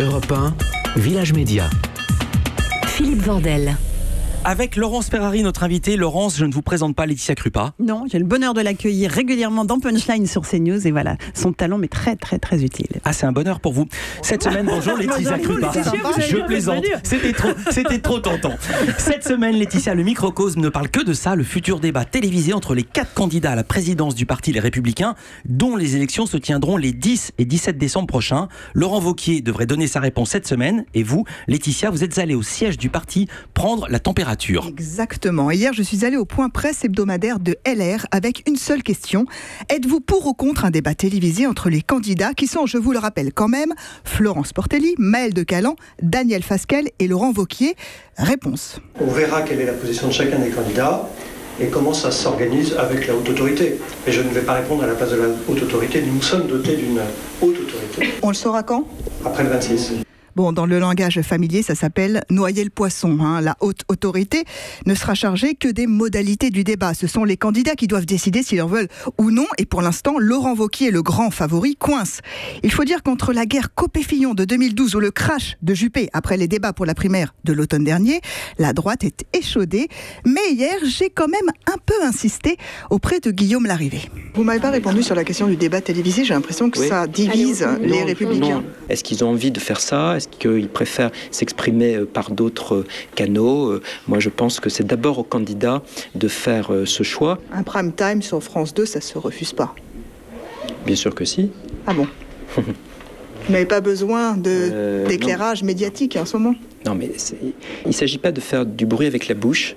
Europe 1, Village Média. Philippe Vandel. Avec Laurence Ferrari, notre invitée. Laurence, je ne vous présente pas Laetitia Krupa. Non, j'ai le bonheur de l'accueillir régulièrement dans Punchline sur CNews et voilà, son talent m'est très très très utile. Ah, c'est un bonheur pour vous. Cette semaine, bonjour Laetitia Krupa. Je plaisante, c'était trop tentant. Cette semaine, Laetitia, le microcosme ne parle que de ça, le futur débat télévisé entre les 4 candidats à la présidence du parti Les Républicains, dont les élections se tiendront les 10 et 17 décembre prochains. Laurent Wauquiez devrait donner sa réponse cette semaine et vous, Laetitia, vous êtes allée au siège du parti prendre la température. Exactement. Hier, je suis allée au point presse hebdomadaire de LR avec une seule question. Êtes-vous pour ou contre un débat télévisé entre les candidats qui sont, je vous le rappelle quand même, Florence Portelli, Maël de Calan, Daniel Fasquelle et Laurent Wauquiez? Réponse. On verra quelle est la position de chacun des candidats et comment ça s'organise avec la haute autorité. Mais je ne vais pas répondre à la place de la haute autorité. Nous sommes dotés d'une haute autorité. On le saura quand? Après le 26. Bon, dans le langage familier, ça s'appelle noyer le poisson. La haute autorité ne sera chargée que des modalités du débat. Ce sont les candidats qui doivent décider s'ils en veulent ou non. Et pour l'instant, Laurent Wauquiez, le grand favori, coince. Il faut dire qu'entre la guerre Copé-Fillon de 2012 ou le crash de Juppé après les débats pour la primaire de l'automne dernier, la droite est échaudée. Mais hier, j'ai quand même un peu insisté auprès de Guillaume Larrivé. Vous m'avez pas répondu sur la question du débat télévisé. J'ai l'impression que ça divise les Républicains. Non. Est-ce qu'ils ont envie de faire ça ? Est-ce qu'ils préfèrent s'exprimer par d'autres canaux? Moi, je pense que c'est d'abord aux candidats de faire ce choix. Un prime time sur France 2, ça se refuse pas. Bien sûr que si. Ah bon? Vous n'avez pas besoin d'éclairage médiatique en ce moment? Non, mais il ne s'agit pas de faire du bruit avec la bouche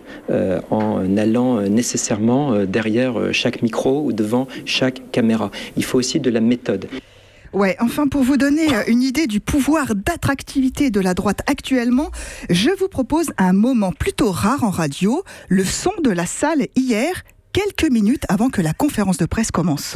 en allant nécessairement derrière chaque micro ou devant chaque caméra. Il faut aussi de la méthode. Ouais, enfin, pour vous donner une idée du pouvoir d'attractivité de la droite actuellement, je vous propose un moment plutôt rare en radio, le son de la salle hier, quelques minutes avant que la conférence de presse commence.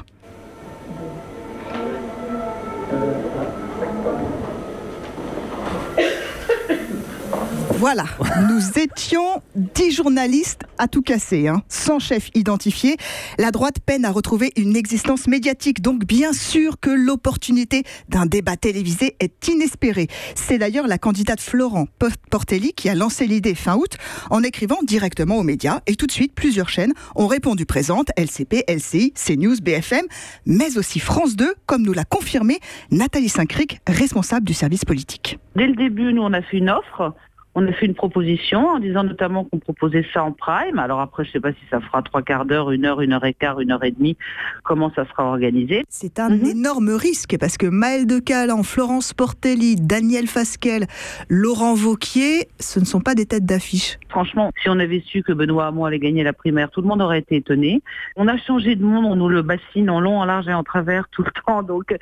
Voilà, nous étions 10 journalistes à tout casser, sans chef identifié. La droite peine à retrouver une existence médiatique, donc bien sûr que l'opportunité d'un débat télévisé est inespérée. C'est d'ailleurs la candidate Florence Portelli qui a lancé l'idée fin août en écrivant directement aux médias. Et tout de suite, plusieurs chaînes ont répondu présentes, LCP, LCI, CNews, BFM, mais aussi France 2, comme nous l'a confirmé Nathalie Saint-Cric, responsable du service politique. Dès le début, nous, on a fait une offre. On a fait une proposition en disant notamment qu'on proposait ça en prime. Alors après, je ne sais pas si ça fera 3/4 d'heure, 1 heure, 1 heure et quart, 1 heure et demie, comment ça sera organisé. C'est un énorme risque parce que Maël de Calan, Florence Portelli, Daniel Fasquelle, Laurent Wauquiez, ce ne sont pas des têtes d'affiche. Franchement, si on avait su que Benoît Hamon allait gagner la primaire, tout le monde aurait été étonné. On a changé de monde, on nous le bassine en long, en large et en travers tout le temps. Donc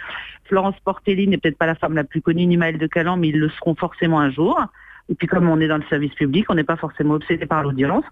Florence Portelli n'est peut-être pas la femme la plus connue, ni Maël de Calan, mais ils le seront forcément un jour. Et puis comme on est dans le service public, on n'est pas forcément obsédé par l'audience.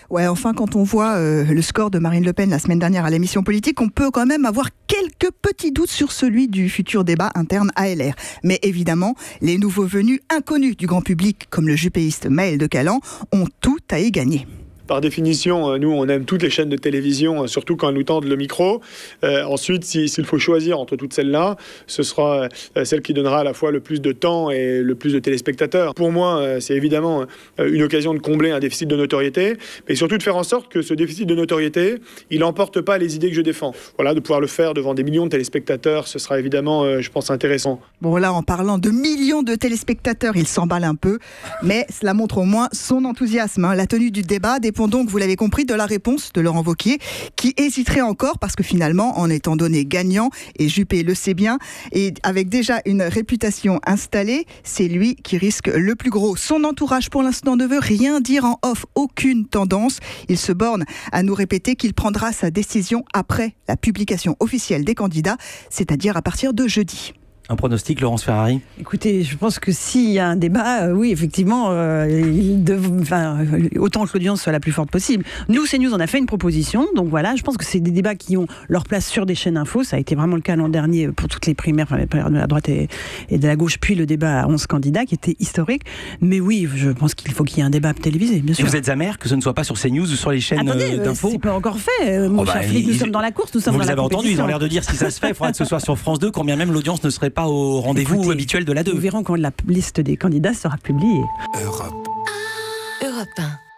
Ouais, enfin, quand on voit le score de Marine Le Pen la semaine dernière à l'émission politique, on peut quand même avoir quelques petits doutes sur celui du futur débat interne à LR. Mais évidemment, les nouveaux venus inconnus du grand public, comme le juppéiste Maël de Calan, ont tout à y gagner. Par définition, nous, on aime toutes les chaînes de télévision, surtout quand elles nous tendent le micro. Ensuite, s'il faut choisir entre toutes celles-là, ce sera celle qui donnera à la fois le plus de temps et le plus de téléspectateurs. Pour moi, c'est évidemment une occasion de combler un déficit de notoriété, mais surtout de faire en sorte que ce déficit de notoriété, il n'emporte pas les idées que je défends. Voilà, de pouvoir le faire devant des millions de téléspectateurs, ce sera évidemment, je pense, intéressant. Bon, là, en parlant de millions de téléspectateurs, il s'emballe un peu, mais cela montre au moins son enthousiasme. La tenue du débat dépend donc, vous l'avez compris, de la réponse de Laurent Wauquiez, qui hésiterait encore parce que finalement, en étant donné gagnant, et Juppé le sait bien, et avec déjà une réputation installée, c'est lui qui risque le plus gros. Son entourage, pour l'instant, ne veut rien dire en off, aucune tendance. Il se borne à nous répéter qu'il prendra sa décision après la publication officielle des candidats, c'est-à-dire à partir de jeudi. Un pronostic, Laurence Ferrari? Écoutez, je pense que s'il y a un débat, oui, effectivement, autant que l'audience soit la plus forte possible. Nous, CNews, on a fait une proposition, donc voilà, je pense que c'est des débats qui ont leur place sur des chaînes info. Ça a été vraiment le cas l'an dernier pour toutes les primaires, les primaires de la droite et de la gauche, puis le débat à 11 candidats qui était historique. Mais oui, je pense qu'il faut qu'il y ait un débat télévisé, bien sûr. Et vous êtes amer que ce ne soit pas sur CNews ou sur les chaînes d'info? C'est pas encore fait. Mon cher Philippe, nous sommes dans la course, nous sommes dans la compétition. Vous avez entendu, ils ont l'air de dire si ça se fait, il faudra que ce soit sur France 2, quand bien même l'audience ne serait pas pas au rendez-vous habituel de la 2. Nous verrons quand la liste des candidats sera publiée. Europe 1.